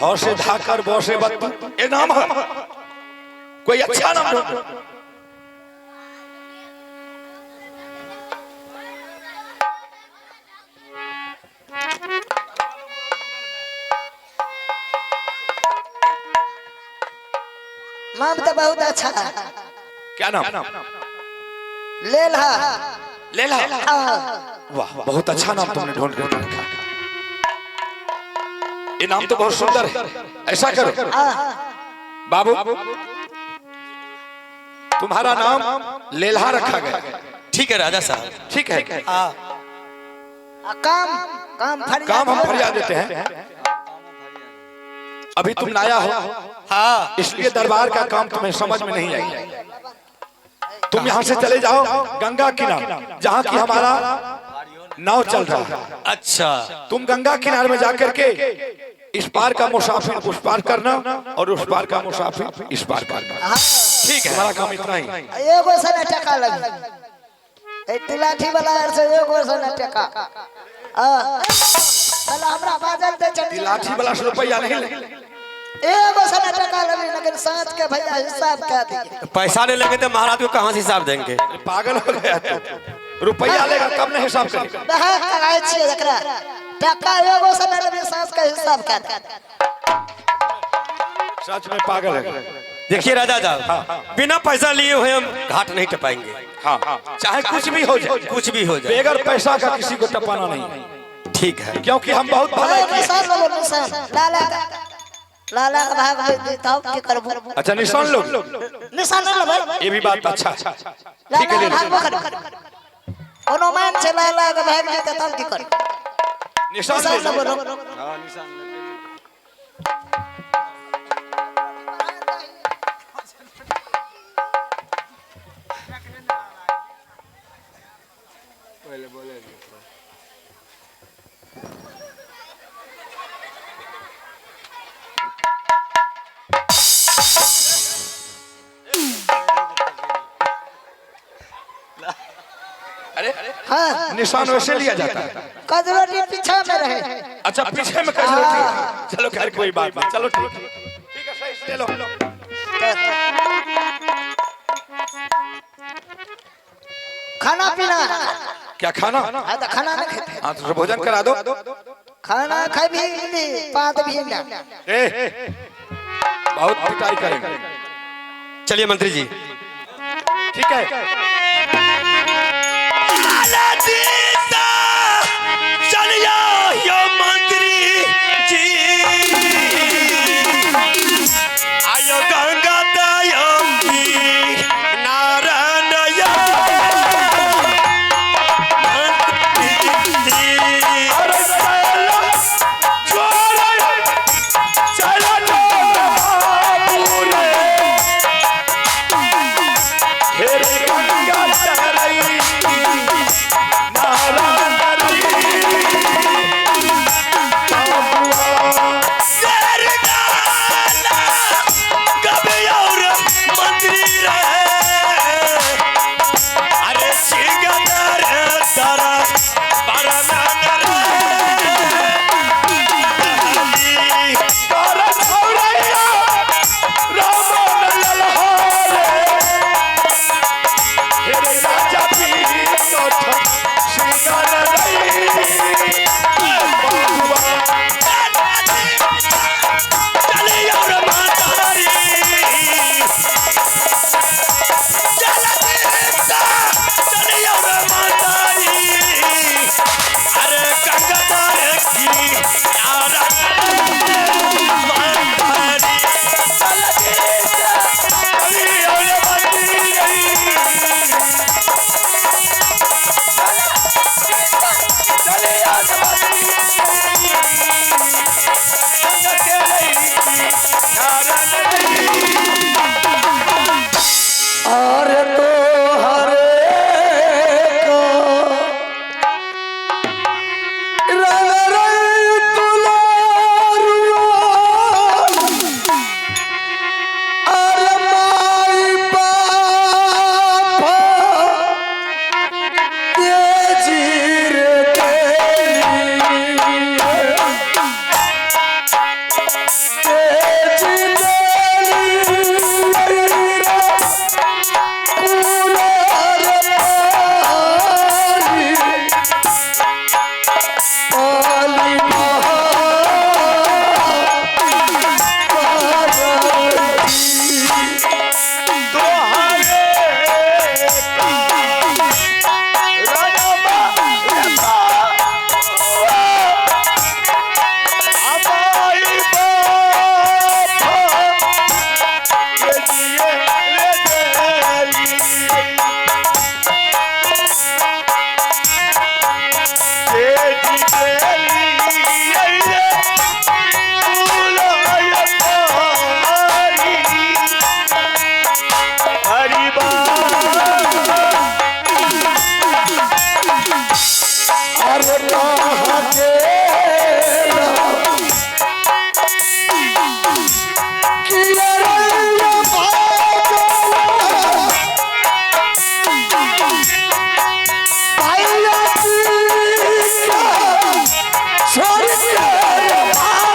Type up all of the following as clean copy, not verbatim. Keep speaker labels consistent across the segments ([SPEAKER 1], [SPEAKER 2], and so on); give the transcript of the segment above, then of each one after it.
[SPEAKER 1] ह से धाकर ब से बत्तू ये नाम है कोई अच्छा नाम ढूंढो।
[SPEAKER 2] नाम तो बहुत अच्छा।
[SPEAKER 1] क्या नाम?
[SPEAKER 2] लेला।
[SPEAKER 1] लेला। वाह बहुत अच्छा नाम तुमने ढूंढ कर रखा। ये नाम तो बहुत सुंदर है। ऐसा करो बाबू तुम्हारा नाम लेल्हा रखा गया।
[SPEAKER 3] ठीक है राजा साहब,
[SPEAKER 1] ठीक है।
[SPEAKER 2] काम
[SPEAKER 1] काम हम फरियाद देते हैं। अभी तुम नया हो,
[SPEAKER 3] हाँ
[SPEAKER 1] इसलिए दरबार का काम तुम्हें समझ में नहीं आई। तुम यहाँ से चले जाओ गंगा किनारे जहाँ की हमारा नाव चल रहा है।
[SPEAKER 3] अच्छा
[SPEAKER 1] तुम गंगा किनारे में जाकर के इस पार का मुसाफिर उस पार करना और उस पार का मुसाफिर इस पार करना।
[SPEAKER 3] ठीक है,
[SPEAKER 1] हमारा काम इतना ही।
[SPEAKER 2] एगो से न टका लगी ए लाठी वाला से एगो से न टका चल हमरा बाजल दे चल
[SPEAKER 1] लाठी वाला से रुपया नहीं ले।
[SPEAKER 2] एगो से न टका लगी लेकिन साथ के भैया हिसाब क्या दिए।
[SPEAKER 3] पैसा नहीं लगे तो महाराज को कहाँ से हिसाब देंगे?
[SPEAKER 1] पागल हो गया तो रुपया लेगा कब नहीं हिसाब करेगा।
[SPEAKER 2] बहक कराए छिए एकरा टका एगो से न लगी साथ के हिसाब क्या दे।
[SPEAKER 1] सच में पागल है।
[SPEAKER 3] देखिए राजा साहब, बिना पैसा लिए हुए हम घाट नहीं टपाएंगे।
[SPEAKER 1] हाँ चाहे कुछ भी हो जाए,
[SPEAKER 3] कुछ भी हो जाए,
[SPEAKER 1] बगैर पैसा का किसी को टपाना नहीं।
[SPEAKER 3] ठीक है,
[SPEAKER 1] क्योंकि हम बहुत भलाई किए।
[SPEAKER 2] निशान लो निशान लाला का भाग देताओ की करबो।
[SPEAKER 1] अच्छा निशान लो,
[SPEAKER 2] निशान ले भाई
[SPEAKER 1] ये भी बात अच्छा। ठीक है ले लो।
[SPEAKER 2] कोनो मान से लाला का भाग देता तब की कर
[SPEAKER 1] निशान ले लो।
[SPEAKER 3] हाँ निशान पहले बोले
[SPEAKER 1] अरे
[SPEAKER 2] हां
[SPEAKER 1] निशान वैसे लिया जाता है।
[SPEAKER 2] कजरोटी पीछे में रहे।
[SPEAKER 1] अच्छा पीछे में कजरोटी है। चलो खैर कोई बात नहीं। चलो ठीक है सही से ले लो।
[SPEAKER 2] खाना पीना
[SPEAKER 1] क्या खाना?
[SPEAKER 2] हाँ तो खाना नहीं खाते।
[SPEAKER 1] हाँ तो भोजन करा दो।
[SPEAKER 2] खाना खाई भी पात भी ना।
[SPEAKER 1] बहुत पिटाई करेंगे।
[SPEAKER 3] चलिए मंत्री जी।
[SPEAKER 1] ठीक है
[SPEAKER 3] चलिए यो मंत्री जी, आयो गंगा दयंती नारायण यो
[SPEAKER 1] मंत्री। कहाँ गेला किया रे ये भाइया का छोड़ के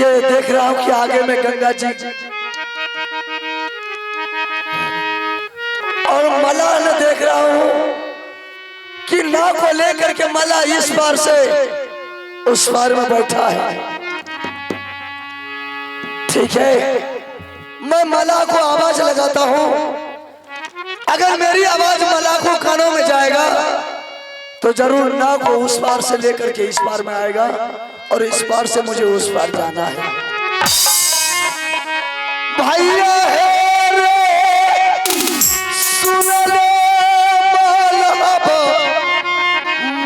[SPEAKER 1] ये देख रहा हूँ कि आगे में गंगा जी और मला न देख रहा हूँ कि नाव को लेकर के मला इस पार से उस पार में बैठा है। ठीक है, मैं मला को आवाज लगाता हूँ, अगर मेरी आवाज मला को कानों में जाएगा तो जरूर नाव को उस पार से लेकर के इस पार में आएगा और इस पार से मुझे उस पार जाना है। भैया है रे सुन ले मालवा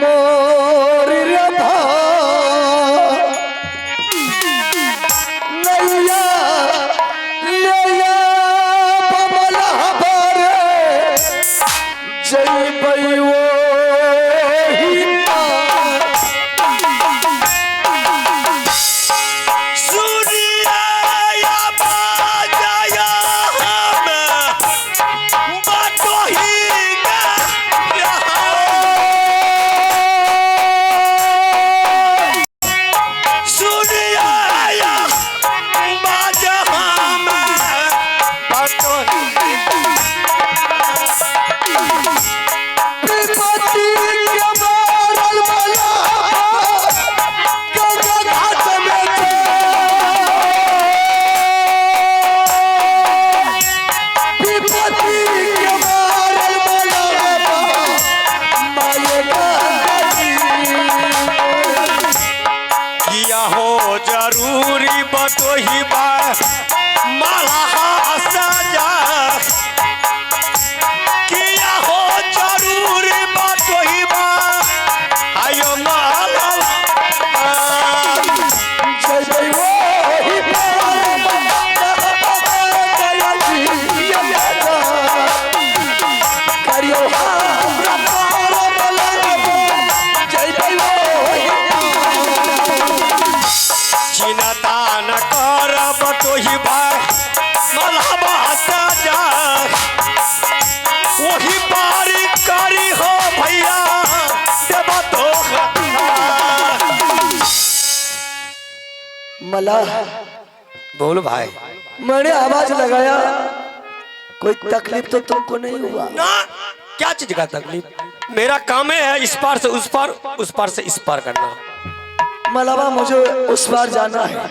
[SPEAKER 1] मोर रे नैया नैया मालवा रे जय बैयो
[SPEAKER 3] जरूरी बतोही बा माला सजा किया हो जरूरी बतोही बा आयो माला न करब तो ही भाई मलहबा सजा वही बारी करी हो भैया देवा तो
[SPEAKER 1] मलाह
[SPEAKER 3] बोल भाई।
[SPEAKER 1] मैंने आवाज लगाया, कोई तकलीफ तो तुमको नहीं हुआ
[SPEAKER 3] ना, क्या चीज का तकलीफ? मेरा काम है इस पार से उस पार, उस पार से इस पार करना।
[SPEAKER 1] मलावा मुझे उस पार जाना है,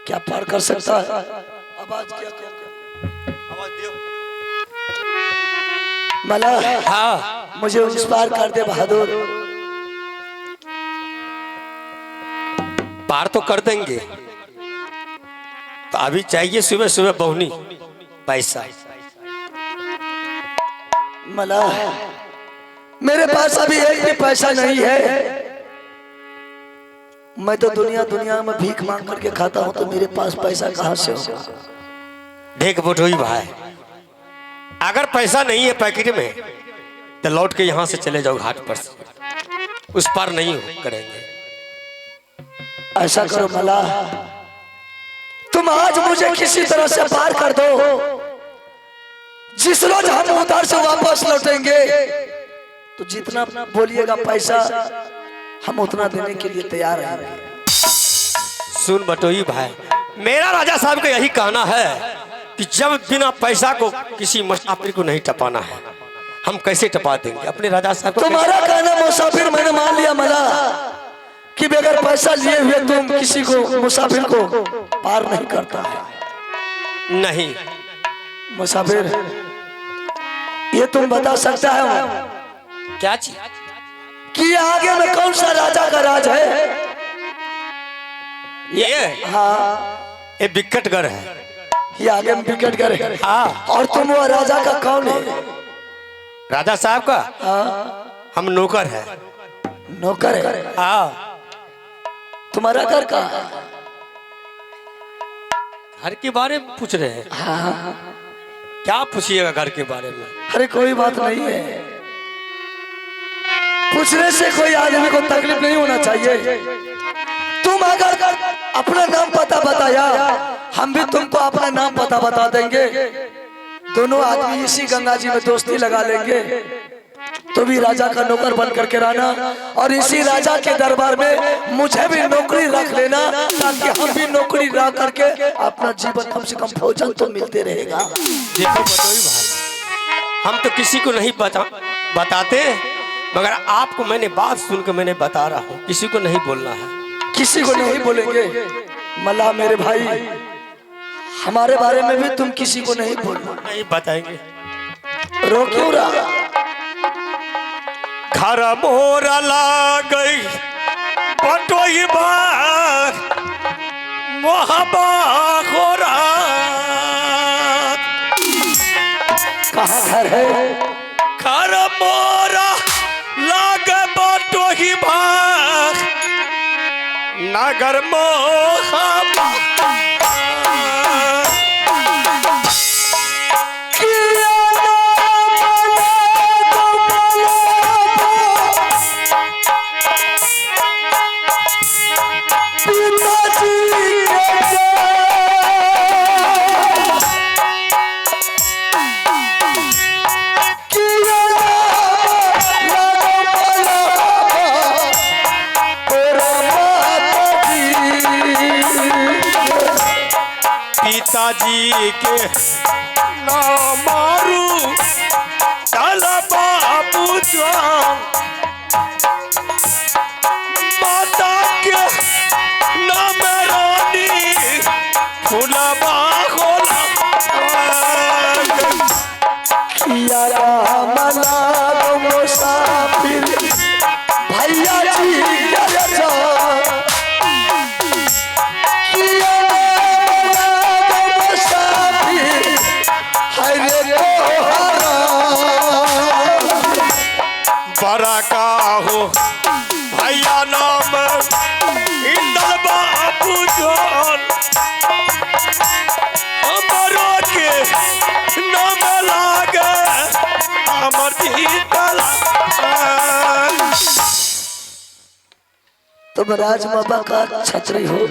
[SPEAKER 1] क्या पार कर सकता है? आवाज क्या
[SPEAKER 3] आवाज दियो।
[SPEAKER 1] मला
[SPEAKER 3] हाँ
[SPEAKER 1] मुझे उस पार कर दे बहादुर।
[SPEAKER 3] पार तो कर देंगे, तो अभी चाहिए सुबह सुबह बहुनी पैसा।
[SPEAKER 1] मला मेरे पास अभी एक भी पैसा नहीं है। मैं तो दुनिया में भीख मांग करके खाता हूँ, तो मेरे पास पैसा कहाँ से होगा?
[SPEAKER 3] देख बटोई भाई, अगर पैसा नहीं है पैकेट में तो लौट के यहाँ से चले जाओ घाट पर से, उस पार नहीं करेंगे।
[SPEAKER 1] ऐसा करो मला, तुम आज मुझे किसी तरह से पार कर दो। जिस रोज हम उधर से वापस लौटेंगे तो जितना बोलिएगा पैसा हम उतना देने के लिए तैयार हैं।
[SPEAKER 3] सुन बटोई भाई, मेरा राजा साहब का यही कहना है कि जब बिना पैसा को किसी मुसाफिर को नहीं टपाना है, हम कैसे टपा देंगे अपने राजा साहब को?
[SPEAKER 1] तुम्हारा कहना मुसाफिर मैंने मान लिया मला, कि बगैर पैसा लिए हुए तुम किसी को मुसाफिर को पार नहीं करता है।
[SPEAKER 3] नहीं
[SPEAKER 1] मुसाफिर ये तुम बता सकता है
[SPEAKER 3] क्या चीज?
[SPEAKER 1] कि आगे में कौन सा राजा का राज है?
[SPEAKER 3] ये
[SPEAKER 1] हाँ
[SPEAKER 3] ये बिकटगढ़ है।
[SPEAKER 1] ये आगे में बिकटगढ़ है।
[SPEAKER 3] हाँ,
[SPEAKER 1] और तुम वो राजा का कौन है?
[SPEAKER 3] राजा साहब का
[SPEAKER 1] हाँ
[SPEAKER 3] हम नौकर है।
[SPEAKER 1] नौकर है।
[SPEAKER 3] हाँ,
[SPEAKER 1] तुम्हारा घर का?
[SPEAKER 3] घर के बारे में पूछ रहे हैं?
[SPEAKER 1] हाँ
[SPEAKER 3] क्या पूछिएगा घर के बारे में?
[SPEAKER 1] अरे कोई बात नहीं है, पूछने से कोई आदमी को तकलीफ नहीं होना चाहिए। तुम अगर अपना नाम पता बताया, हम भी तुमको अपना नाम पता बता देंगे। दोनों आदमी इसी गंगा जी में दोस्ती लगा लेंगे। तो भी राजा का नौकर बन करके रहना, और इसी राजा के दरबार में मुझे भी नौकरी रख लेना, ताकि हम भी नौकरी रह करके अपना जीवन कम से कम भोजन तो मिलते रहेगा।
[SPEAKER 3] देखो बटोई भाई, हम तो किसी को नहीं बताते, मगर आपको मैंने बात सुनकर मैंने बता रहा हूँ, किसी को नहीं बोलना है।
[SPEAKER 1] किसी को नहीं बोलेंगे मल्ला मेरे भाई, हमारे बारे में भी तुम किसी को नहीं बोलना।
[SPEAKER 3] नहीं बताएंगे।
[SPEAKER 1] रो क्यों रहा?
[SPEAKER 3] घर मोरा ला गई बटोई बार मोहबा हो रहा।
[SPEAKER 1] कहाँ घर है?
[SPEAKER 3] घर मोरा लाग बटोही भाग नगर मोहबा। पिताजी के नाम मारू चल बाबू जान, माता के नाम रानी फुलबा खोला।
[SPEAKER 1] मला मुसाफिर भैया जी
[SPEAKER 3] बड़ा का हो भैया नाम इंदल बाबू जान, हमारो के नाम लागे अमर जीतला।
[SPEAKER 1] तुम राज बाबा का छत्री हो?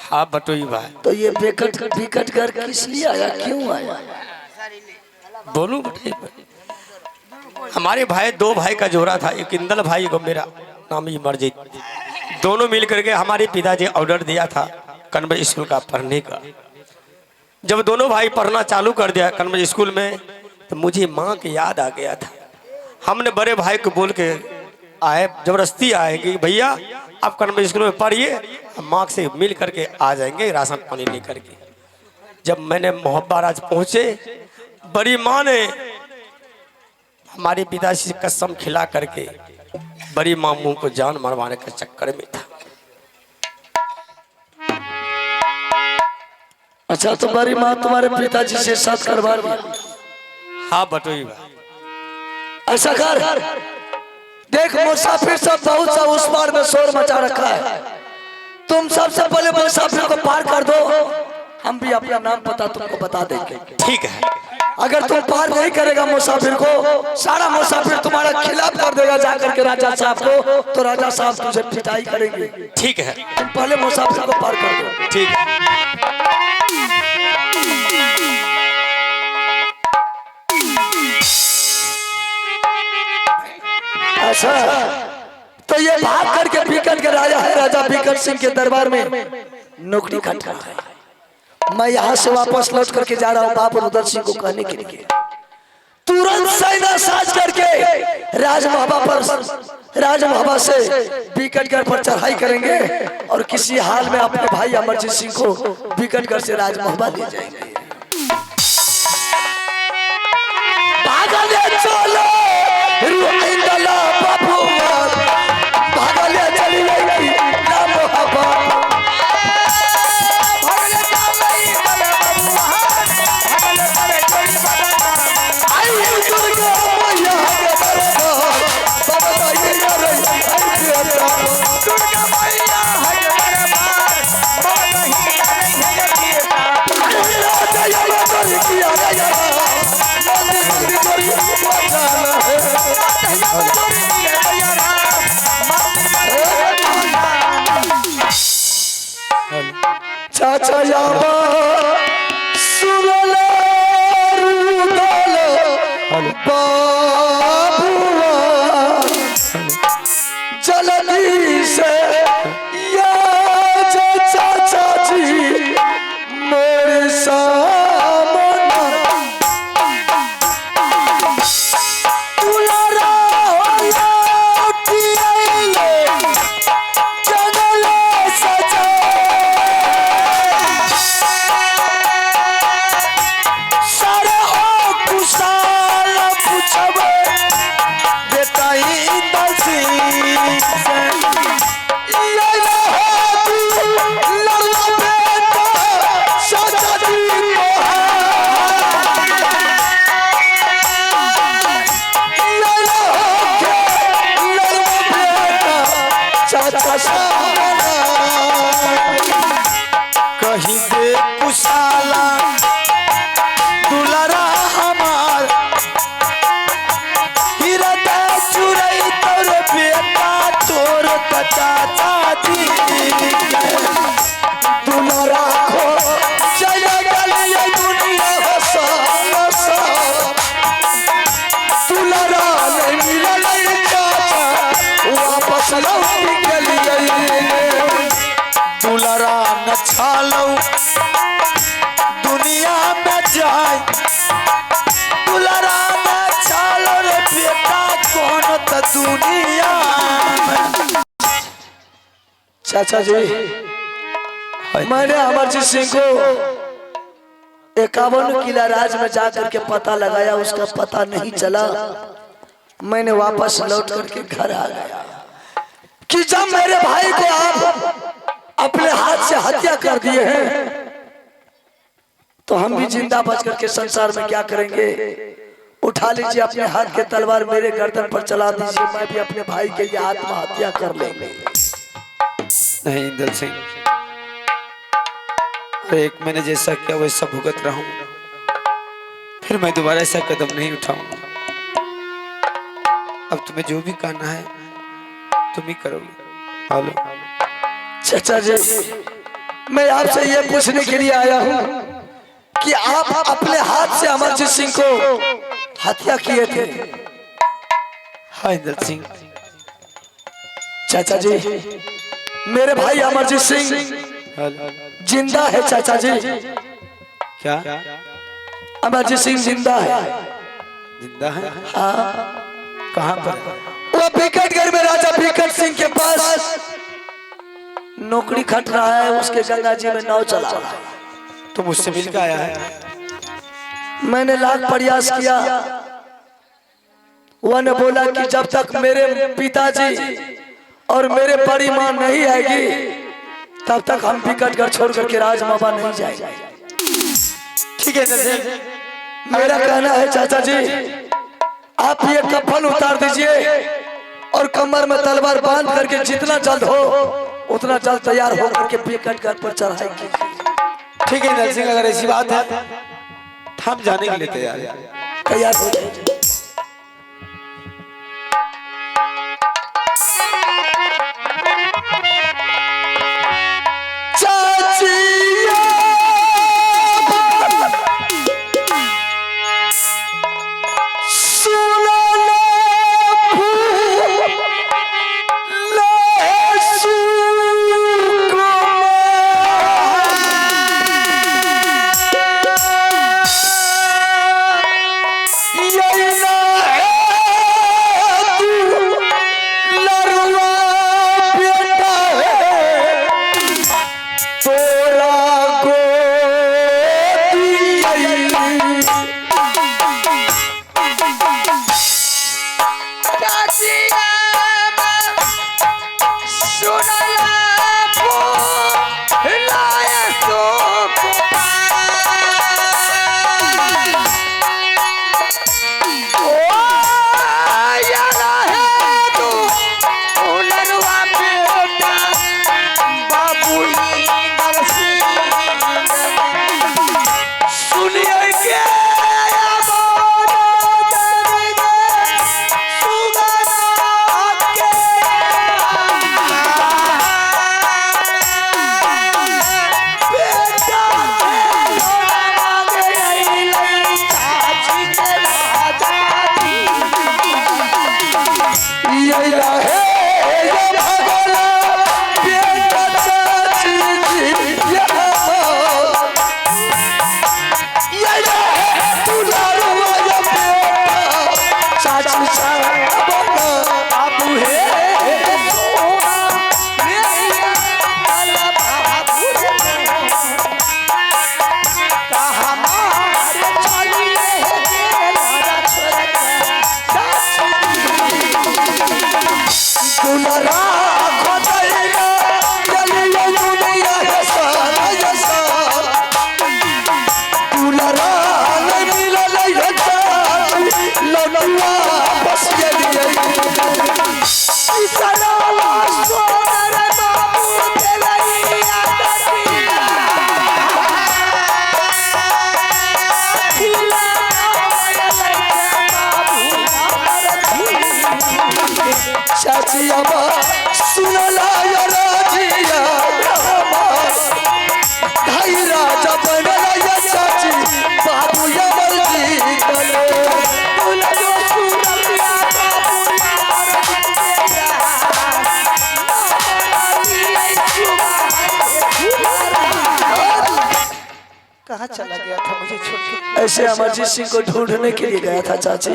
[SPEAKER 3] हाँ बटोई भाई।
[SPEAKER 1] तो ये बेकट बिकट कर किस लिए आया, क्यों आया?
[SPEAKER 3] बोलूं बटोई भाई, हमारे भाई दो भाई का जोड़ा था, एक इंदल भाई को मेरा नाम ही मर्जी, दोनों मिल करके हमारे पिताजी ऑर्डर दिया था कन्वेंट स्कूल का पढ़ने का। जब दोनों भाई पढ़ना चालू कर दिया कन्वेंट स्कूल में, तो मुझे माँ की याद आ गया था। हमने बड़े भाई को बोल के आए, जबरदस्ती आए कि भैया आप कन्वेंट स्कूल में पढ़िए, हम माँ से मिल करके आ जाएंगे राशन पानी लेकर के। जब मैंने मोहब्बा राज पहुँचे, बड़ी माँ ने हमारे पिताजी से कसम खिला करके, बड़ी माँ मुंह को जान मरवाने के चक्कर में था।
[SPEAKER 1] अच्छा, तुम्हारी माँ तुम्हारे पिताजी से साथ करवा रही है?
[SPEAKER 3] हाँ बटोई भाई।
[SPEAKER 1] ऐसा कर, देख मुसाफिर सब बहुत सा उस पार में शोर मचा रखा है, तुम सबसे पहले मुसाफिर को पार कर दो, हम भी अपना नाम पता तुमको बता देंगे।
[SPEAKER 3] ठीक है।
[SPEAKER 1] अगर तुम पार नहीं करेगा मुसाफिर को, सारा मुसाफिर तुम्हारा खिलाफ कर देगा जाकर के राजा साहब को, तो राजा साहब तुझे पिटाई करेंगे।
[SPEAKER 3] ठीक है,
[SPEAKER 1] तुम पहले मुसाफिर को पार कर दो।
[SPEAKER 3] ठीक है।
[SPEAKER 1] अच्छा, तो ये भाग करके बिकट के राजा है, राजा बिकट सिंह के दरबार में नौकरी करता है। मैं यहाँ से वापस लौट करके जा रहा हूँ बाबू रुद्र सिंह को कहने के लिए, तुरंत सेना साज करके राजमहाबा से बिकटगढ़ पर चढ़ाई करेंगे और किसी हाल में अपने भाई अमरजीत सिंह को बिकटगढ़ से राजमहाबा ले जाएंगे। भागले चलो रुइंदला बाबूआ, भागले चली गई ना मोहब्बा, भागले चली गई बाबूआ, भागले चली गई आई दुर्गा मैया के दरबार, बाबा ये रे दुर्गा मैया के दरबार, बाबा ही है बेटा, राजा या कर किया गया चाचा याबा सुनला रुदल बाबुआ, जल्दी से या चाचा जी मोर सामने कहीं दे कुशाला दुलारा हमार, हृदय चुरई तोर बेटा तोर चाचा जी, दुलारा खो चले गली दुनिया हसा, दुलारा नहीं मिलल चाचा वापस लौट गली, दुलारा न छालो दुनिया में जाए, दुलारा न छालो रे बेटा कौन त दुनिया में। चाचा जी, मैंने अमरजीत सिंह को 51 किला राज में जाकर के पता लगाया, उसका पता नहीं चला, मैंने वापस लौट करके घर आ गया कि जब मेरे भाई को आप अपने हाथ से हत्या कर दिए हैं, तो हम भी जिंदा बच करके संसार में क्या करेंगे। उठा लीजिए अपने हाथ के तलवार, मेरे गर्दन पर चला दीजिए, मैं भी अपने भाई के लिए आत्महत्या कर लेंगे।
[SPEAKER 4] नहीं इंदल सिंह, एक मैंने जैसा किया वैसा भुगत रहा हूं, फिर मैं दोबारा ऐसा कदम नहीं उठाऊंगा। अब तुम्हें जो भी करना है तुम ही करोगे। हेलो
[SPEAKER 1] चाचा जी, मैं आपसे ये पूछने के लिए आया हूँ कि आप अपने हाथ से अमरजीत सिंह को हत्या किए थे।
[SPEAKER 4] हाँ इंदर सिंह,
[SPEAKER 1] चाचा जी, मेरे भाई अमरजीत सिंह जिंदा है चाचा जी।
[SPEAKER 4] क्या
[SPEAKER 1] अमरजीत सिंह जिंदा है।
[SPEAKER 4] जिंदा है?
[SPEAKER 1] हाँ,
[SPEAKER 4] कहाँ पर?
[SPEAKER 1] वो बिकटगढ़ में राजा बिकट सिंह के पास नौकरी खट रहा है, उसके गंगा जी में नाव चला रहा है।
[SPEAKER 4] तो मुझसे मिलकर आया है।
[SPEAKER 1] मैंने लाख प्रयास किया, वह ने बोला कि जब तक मेरे पिताजी और मेरे बड़ी माँ नहीं आएगी तब तक हम बिकटगढ़ छोड़ करके राजमाबा नहीं जाएंगे।
[SPEAKER 4] ठीक है इंदर सिंह,
[SPEAKER 1] मेरा कहना है चाचा जी, आप ये कफन उतार दीजिए और कमर में तलवार बांध करके जितना जल्द हो उतना जल्द तैयार हो करके बिकटगढ़ पर चढ़ाई कीजिए।
[SPEAKER 4] ठीक है इंदर सिंह, अगर ऐसी बात है तो हम जाने के लिए तैयार हैं।
[SPEAKER 1] तैयार हो जाइए।
[SPEAKER 2] कहाँ चला गया था मुझे छोड़ के?
[SPEAKER 1] ऐसे अमरजीत सिंह को ढूंढने के लिए गया था चाची।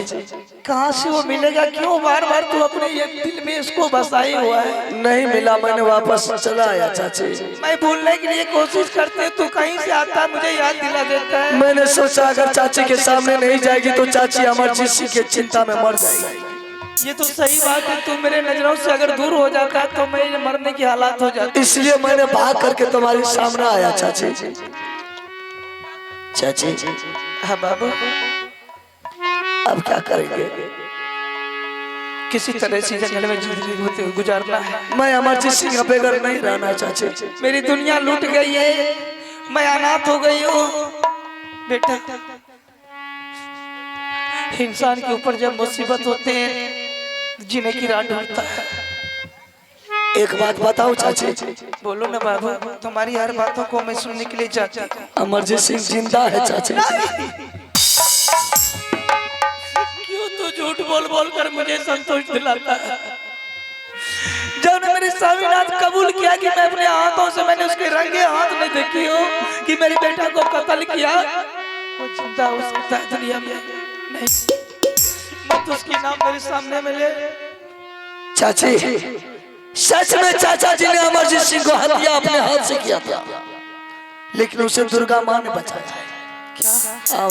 [SPEAKER 2] कहाँ से वो मिलेगा? क्यों बार बार तू अपने ये दिल में इसको बसाए हुआ है?
[SPEAKER 1] नहीं मिला, मैंने वापस चला आया चाची।
[SPEAKER 2] मैं भूलने के लिए कोशिश करते तू कहीं से आता मुझे याद दिला देता है।
[SPEAKER 1] मैंने सोचा अगर चाची के सामने नहीं जाएगी तो चाची अमरजीत सिंह की चिंता में मर जाएगी।
[SPEAKER 2] ये तो सही बात है, तू मेरे नजरों से अगर दूर हो जाता तो मैं मरने की हालात हो जाती।
[SPEAKER 1] इसलिए मैंने भाग करके तुम्हारे सामने आया चाची। चाची,
[SPEAKER 2] हाँ बाबू,
[SPEAKER 1] अब क्या करेंगे?
[SPEAKER 2] किसी तरह से जंगल में जिंदगी गुजारना है।
[SPEAKER 1] मैं अमरजीत सिंह के बगैर नहीं रहना चाची।
[SPEAKER 2] मेरी दुनिया लूट गई है, मैं अनाथ हो गई हूँ। बेटा, इंसान के ऊपर जब मुसीबत होते हैं जीने की राह ढूंढता है।
[SPEAKER 1] एक बात बताओ चाची,
[SPEAKER 4] बोलो ना बाबू, तुम्हारी हर बातों को मैं सुनने के लिए चाहती हूँ।
[SPEAKER 1] अमरजीत सिंह जिंदा है चाची?
[SPEAKER 3] क्यों तू झूठ बोल बोल कर मुझे संतोष दिलाता है?
[SPEAKER 4] जब मेरे स्वामीनाथ कबूल किया कि मैं अपने हाथों से मैंने उसके रंगे हाथ में देखी हो कि मेरे बेटा को कत्ल किया, वो जिंदा हो सकता है दुनिया में नहीं, मत उसकी नाम मेरे सामने मिले।
[SPEAKER 1] चाची सच में चाचा जी ने अमरजीत सिंह को हत्या अपने हाथ से किया था, लेकिन उसे दुर्गा माँ ने बचाया।
[SPEAKER 4] क्या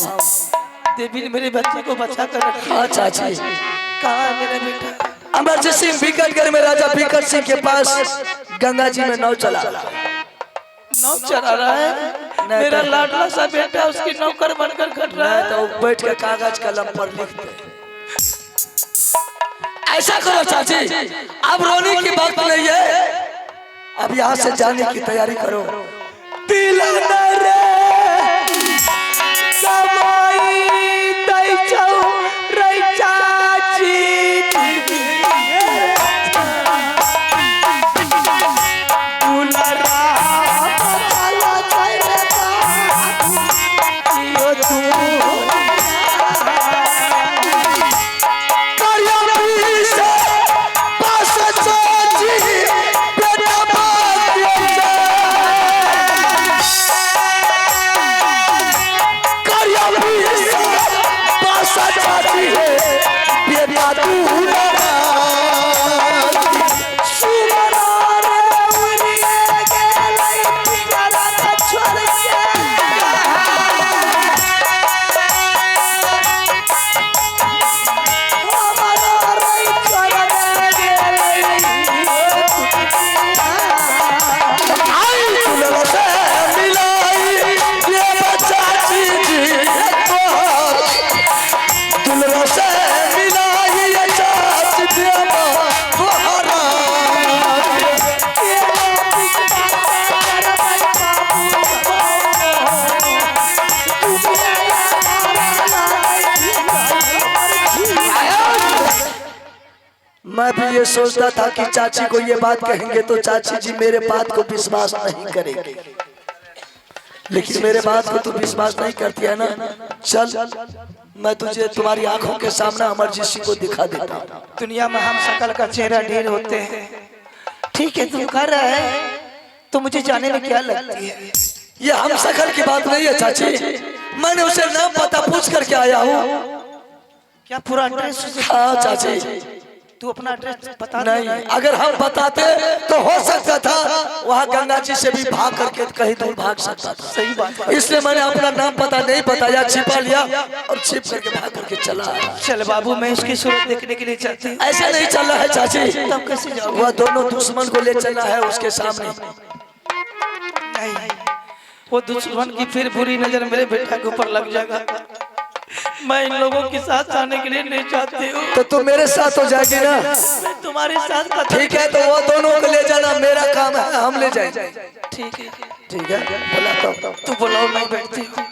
[SPEAKER 4] देवी ने मेरे बच्चे को बचा कर रखा?
[SPEAKER 1] हाँ चाची।
[SPEAKER 4] कहाँ है मेरा बेटा?
[SPEAKER 1] अमरजीत सिंह बीकानेर में राजा बीकर सिंह के पास गंगा जी में नाव चला
[SPEAKER 4] नाव चला रहा है। मेरा लाडला सा बेटा उसकी नौकर बनकर खट रहा है।
[SPEAKER 1] तो बैठ के कागज कलम पर लिखते। ऐसा करो चाची, अब रोने की बात नहीं है, अब यहाँ से जाने की तैयारी करो। मैं भी ये सोचता था कि चाची को ये बात कहेंगे तो चाची जी मेरे बात को विश्वास नहीं करेंगे, लेकिन मेरे बात को तो विश्वास नहीं करती है ना। चल मैं तुझे तुम्हारी आंखों के सामने अमरजीत सिंह को दिखा देता हूँ।
[SPEAKER 4] दुनिया में हम शकल का चेहरा ढेर होते हैं, ठीक है तुम कर रहा है तो मुझे जाने में क्या लगती है?
[SPEAKER 1] ये हम शकल की बात नहीं है चाची, मैंने उसे नाम पता पूछ करके आया हूँ।
[SPEAKER 4] क्या पूरा एड्रेस?
[SPEAKER 1] हाँ चाची।
[SPEAKER 4] तू अपना एड्रेस बता?
[SPEAKER 1] नहीं, अगर हम बताते तो हो सकता था वहाँ गंगा जी से भी भाग करके कहीं दूर भाग सकता था।
[SPEAKER 4] सही बात,
[SPEAKER 1] इसलिए मैंने अपना नाम पता नहीं बताया, छिपा लिया और छिप करके भाग करके चला।
[SPEAKER 4] चल बाबू, मैं उसकी सूरत देखने के लिए चाहती हूँ।
[SPEAKER 1] ऐसा नहीं चल रहा है चाची,
[SPEAKER 4] तब कैसे जाओगे?
[SPEAKER 1] वह दोनों दुश्मन को ले चला है उसके सामने।
[SPEAKER 4] नहीं, वो दुश्मन की फिर बुरी नजर मेरे बेटा के ऊपर लग जाएगा। मैं इन लोगों के साथ जाने के लिए नहीं चाहती हूँ।
[SPEAKER 1] तो तुम मेरे साथ हो जाएगी ना?
[SPEAKER 4] मैं तुम्हारे साथ।
[SPEAKER 1] ठीक है, तो वो दोनों को ले जाना मेरा काम है, हम ले जाएंगे।
[SPEAKER 4] ठीक है
[SPEAKER 1] ठीक है, बुलाता हूँ।
[SPEAKER 4] तू बुलाओ, मैं बैठती हूँ।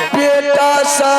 [SPEAKER 1] बेटा सा